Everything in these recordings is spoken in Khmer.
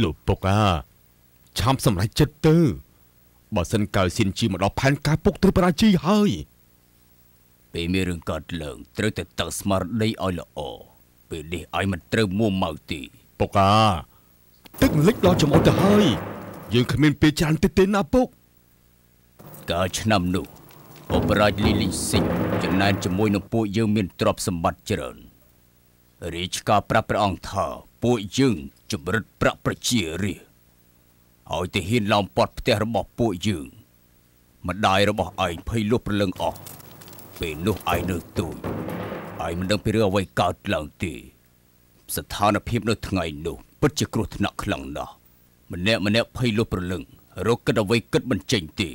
លោកពុកឆាប់សម្រេចចិត្តទៅបើសិនកើស៊ីនជីមកដល់ផែនការពុកត្រូវបរាជ័យហើយពេលមានរឿងកើតឡើងត្រូវតែតាំងស្មារតីឲ្យល្អពេលនេះឲ្យមិនត្រូវមួម៉ៅទេពុកទឹកលិចដល់ចំអុតទៅហើយយើងគ្មានពេលច្រើនទេណាពុកកាលឆ្នាំនោះអបរាជលីលីស៊ីងចំណែនជាមួយនឹងពួកយើងមានទ្រព្យសម្បត្តិច្រើនរាជការប្រាប់ព្រះអង្គថាពួកយើងជំរិតប្រាក់ប្រជារាស្ត្រឲ្យទៅហ៊ានឡោមព័ទ្ធផ្ទះរបស់ពួកយើងម្ដាយរបស់ឯងភ័យលុះព្រលឹងអស់ពេលនោះឯងនៅទូចឯងមិនដឹងពីរឿងអ្វីកើតឡើងទេស្ថានភាពនៅថ្ងៃនោះពិតជាគ្រោះថ្នាក់ខ្លាំងណាស់ម្នាក់ភ័យលុះព្រលឹងរកគិតអ្វីគិតមិនចេញទេ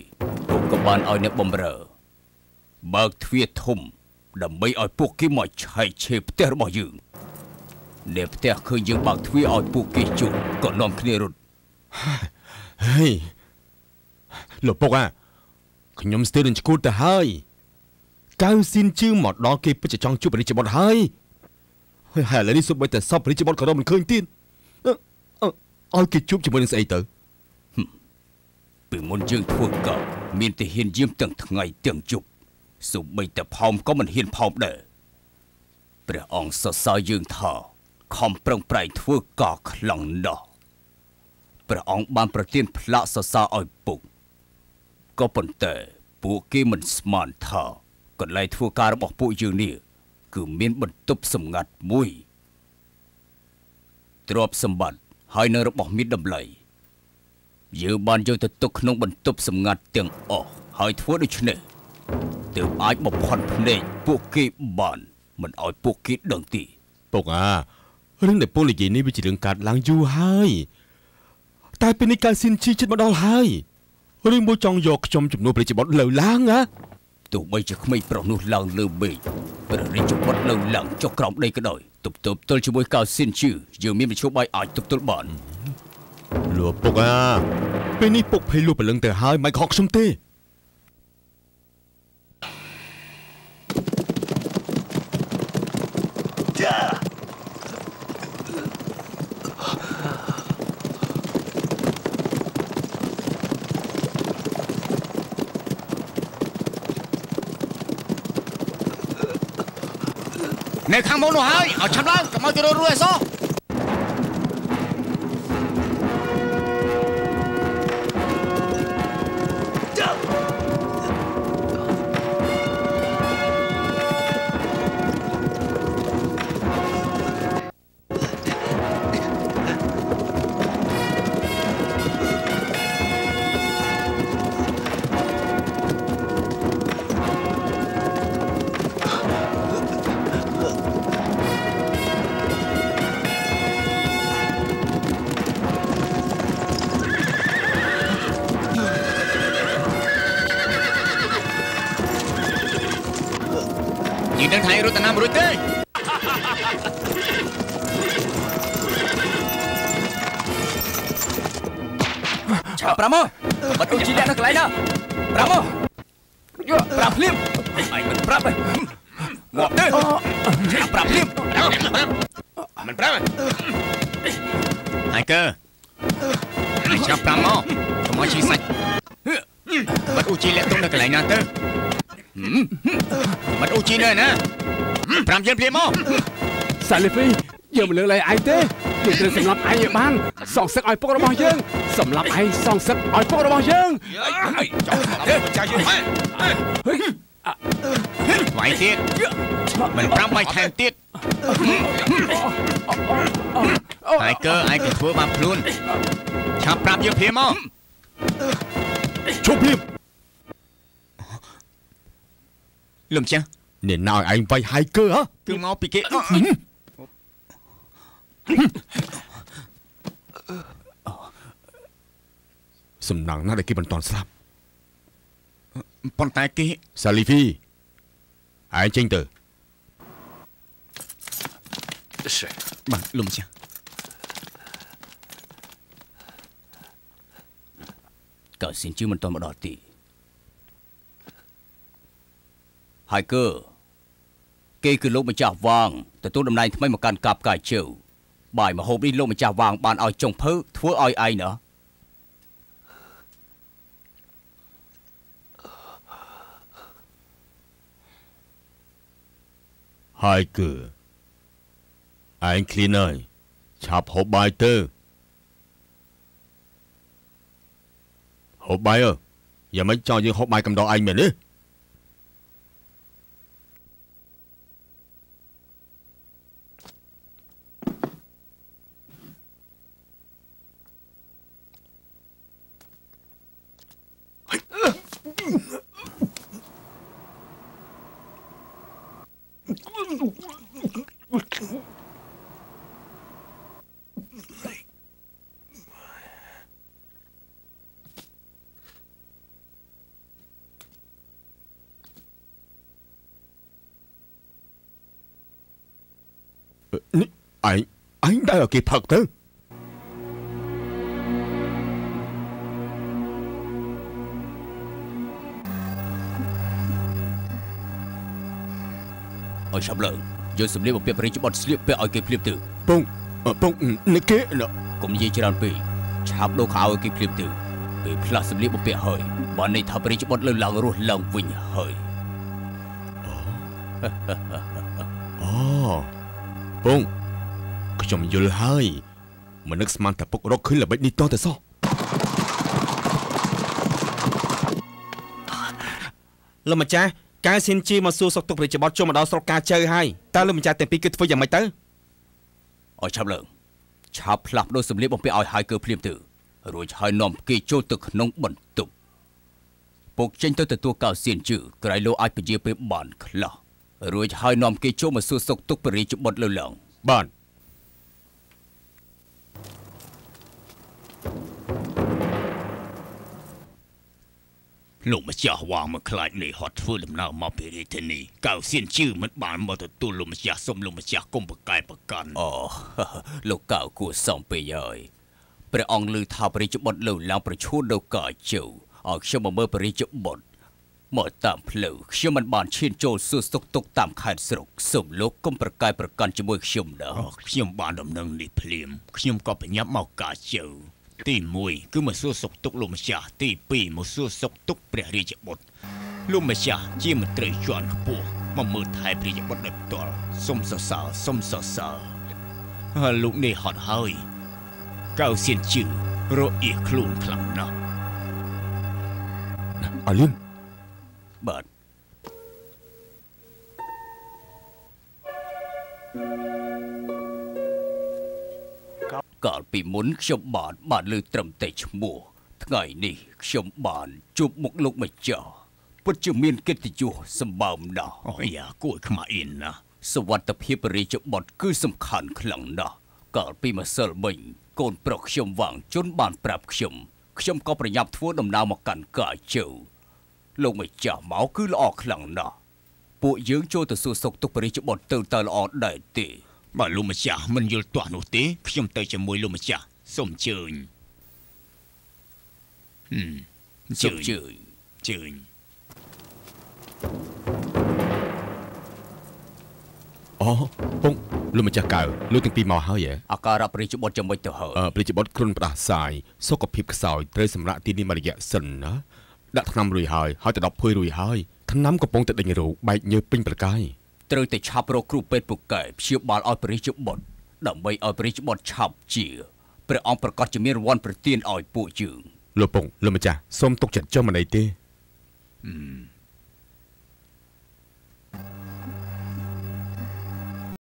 ពុកក៏បានឲ្យអ្នកបំរើបើកទ្វារធំដើម្បីឲ្យពួកគេមកឆែកឆេរផ្ទះរបស់យើងអ្នកផ្ទះឃើញយើងបើកទ្វារឲ្យពួកគេជួបក៏នាំគ្នារត់ហើយលោកពុកខ្ញុំស្ទើរនឹងឈួតទៅហើយកៅស៊ីនជឿមកដល់គេពិតជាចង់ជួបរាជបុត្រហើយឥឡូវនេះសូម្បីតែសពរាជបុត្រក៏រកមិនឃើញទៀតឲ្យគេជួបជាមួយនឹងស្អីទៅពីមុនយើងធ្វើការមានតែហ៊ានយាមទាំងថ្ងៃទាំងយប់សូម្បីតែផោមក៏មិនហ៊ានផោមដែរព្រះអង្គសរសើរយើងថាខំប្រឹងប្រែងធ្វើការខ្លាំងណាស់ព្រះអង្គបានប្រទានផ្លាកសរសើរឲ្យពុកក៏ប៉ុន្តែពួកគេមិនស្មានថាកន្លែងធ្វើការរបស់ពួកយើងនេះគឺមានបន្ទប់សម្ងាត់មួយទ្រព្យសម្បត្តិហើយនៅរបស់មានតម្លៃយើងបានយកទៅទុកក្នុងបន្ទប់សម្ងាត់ទាំងអស់ហើយធ្វើដូច្នេះទើបអាចបំផាន់ភ្នែកពួកគេបានមិនឲ្យពួកគេដឹងទេពុករឿងដែលពលនិយាយនេះវាជារឿងកើតឡើងយូរហើយតែពេលនេះកើតស៊ីនជីចិត្តមកដល់ហើយរឿងមួយចង់យកខ្ញុំជំនួសព្រះរាជបុត្រលើឡើងទោះបីជាក្មេងប្រុសនោះឡើងលើមេឃព្រះរាជបុត្រលើឡើងចុះក្រោមដីក៏ដោយទប់ទល់ជាមួយកៅស៊ីនជីយើងមានមធ្យោបាយអាចទប់ទល់បានលោកពុកពេលនេះពុកភ័យលួចព្រលឹងទៅហើយមិនខកខ្ញុំទេនៅខាងមុខនោះហើយឲ្យឆាប់ឡើងកុំឲ្យទៅរួចអសនឹងថ្ងៃរត់តាមរួចទេឆាប់ប្រាំមកបាត់ទូជីលាក់នៅកន្លែងណាប្រាំមកយកប្រាំភ្លាមឯងមិនប្រាប់ទេងាប់ទេឆាប់ប្រាំភ្លាមមិនប្រាប់ហើយកើឆាប់ប្រាំមកកុំឲ្យឈីសាច់បាត់អូជីលាក់ទុំនៅកន្លែងណាទៅបាត់អូជីនៅណាប្រាំយើងភ្លាមមកសាលីហ្វីយើងមិនលើកលែងឯងទេយើងត្រូវសម្លាប់ឯងឲ្យបានសងសឹកឲ្យពុករបស់យើងសម្លាប់ឯងសងសឹកឲ្យពុករបស់យើងចង់ចាយើងវាយទៀតមិនប្រាំវាយថែមទៀតហើយកើឯងក៏ធ្វើបាបខ្លួនឆាប់ប្រាប់យើងភ្លាមមកជប់ភ្លាមលំចាស់អ្នកណោឯងវាយហើយកើគឺមកពីគេសំណងណាស់ដែលគេមិនតន់ស្លាប់ប៉ុន្តែគេសាលីហ្វីឯងចេញទៅបាទលំចាស់កៅស៊ីនជឿមិនតន់មកដល់ទីហើយគេគឺលោកម្ចាស់វាងទទួលតំណែងថ្មីមកកាន់កាប់កាយជើ បាយមហូបនេះលោកម្ចាស់វ៉ាងបានឲ្យចុងភៅធ្វើឲ្យឯងណោះហើយគឺឯងឃ្លានហើយឆាប់ហូបបាយទៅហូបបាយយ៉ាងមិនចង់យើងហូបបាយកំដរឯងមែនទេនេះឯងដែរឲ្យគេផឹកទៅឲ្យឆាប់ឡើងយកសម្លៀកបំពាក់បរិយាបន្នស្លៀកពាក់ឲ្យគេភ្លាមទៅពងនេះគេកុំនិយាយច្រើនពេកឆាប់ដូរខោឲ្យគេភ្លាមទៅពេលផ្លាស់សម្លៀកបំពាក់ហើយបានន័យថាបរិយាបន្នលើឡើងរស់ឡើងវិញហើយអូពងខ្ញុំយល់ហើយមិននឹកស្មានតែពុករកឃើញល្បិចនេះតតែសោះលោកម្ចាស់ការស៊ីនជីមកសួរសុខទុក្ខប្រជាបទចូលមកដល់ស្រុកកាជើហើយតើលោកម្ចាស់ទាំងពីរគឺធ្វើយ៉ាងម៉េចទៅឲ្យឆាប់ឡើងឆាប់ផ្លាស់ប្ដូរសម្លៀកបំពាក់ឲ្យហើយគឺភ្លាមទៅរួចហើយនាំគេចូលទៅក្នុងបន្ទប់ពុកចេញទៅទទួលកៅសៀនជឺក្រៃលោអាចពជាពេលបានខ្លះរួចហើយនាំគេចូលមកសួរសុខទុក្ខប្រជាបទលើឡើងបានលោកម្ចាស់វ៉ាងមកខ្លាចនេះហត់ធ្វើដំណើរមកពីរាជធានីកៅសៀនជឺមិនបានមកទទួលលោកម្ចាស់សុំលោកម្ចាស់កុំប្រកែកប្រកាន់អូលោកកៅគួរសំពេញហើយព្រះអង្គឮថាប្រជាបទលើឡើងប្រឈួនដល់កាជើឲ្យខ្ញុំមកមើលប្រជាបទមកតាមផ្លូវខ្ញុំមិនបានឈានចូលសួរសុខទុក្ខតាមខេត្តស្រុកសូមលោកកុំប្រកែកប្រកាន់ជាមួយខ្ញុំដែរខ្ញុំបានដំណឹងនេះភ្លាមខ្ញុំក៏បញ្ញាប់មកកាជើទី1គឺមកសួរសុខទុក្ខលោកម្ចាស់ទី2មកសួរសុខទុក្ខព្រះរាជបុត្រលោកម្ចាស់ជាមន្ត្រីជាន់ខ្ពស់មកមើលថែព្រះរាជបុត្រដោយផ្ទាល់សុំសរសើរសុំសរសើរហើយលោកនេះហត់ហើយកៅសៀនជឺរអៀខ្លួនខ្លាំងណាស់អាលៀនបាទកាលពីមុនខ្ញុំបានលើត្រឹមតែឈ្មោះថ្ងៃនេះខ្ញុំបានជួបមុខលោកម្ចាស់ពិតជាមានកិត្តិយសសម្បើមណាស់អូយ៉ាគួរខ្មាស់អៀនណាសុវត្ថិភាពរាជបុត្រគឺសំខាន់ខ្លាំងណាស់កាលពីម្សិលមិញកូនប្រុសខ្ញុំវាងជន់បានប្រាប់ខ្ញុំក៏ប្រញាប់ធ្វើដំណើរមកកាន់កាជើលោកម្ចាស់មកគឺល្អខ្លាំងណាស់ពួកយើងចូលទៅសួរសុខទុក្ខរាជបុត្រទៅតើល្អដែរទេបើលោកម្ចាស់មិនយល់ទាស់នោះទេខ្ញុំទៅជាមួយលោកម្ចាស់សូមអញ្ជើញសូមអញ្ជើញអូពងលោកម្ចាស់កៅលោកទាំងពីរមកហើយអាការៈប្រជាបុត្រចាំមិនទៅហើយប្រជាបុត្រគ្រុនផ្ដាសាយសុខភាពខ្សោយត្រូវសម្រាប់ទីនេះមួយរយៈសិនណាដាក់ថ្នាំរួចហើយទៅ10ភួយរួចហើយថ្នាំកំពុងតែដេញរោគបែកញើសពេញប្រកាយត្រូវតែឆាប់រកគ្រូពេទ្យពូកែព្យាបាលឲ្យប្រជាបុត្រដើម្បីឲ្យប្រជាបុត្រឆាប់ជាព្រះអង្គប្រកាសជាមានរង្វាន់ប្រទានឲ្យពួកយើងលោកពងលោកម្ចាស់សូមទុកចិត្តចុះមិនអីទេ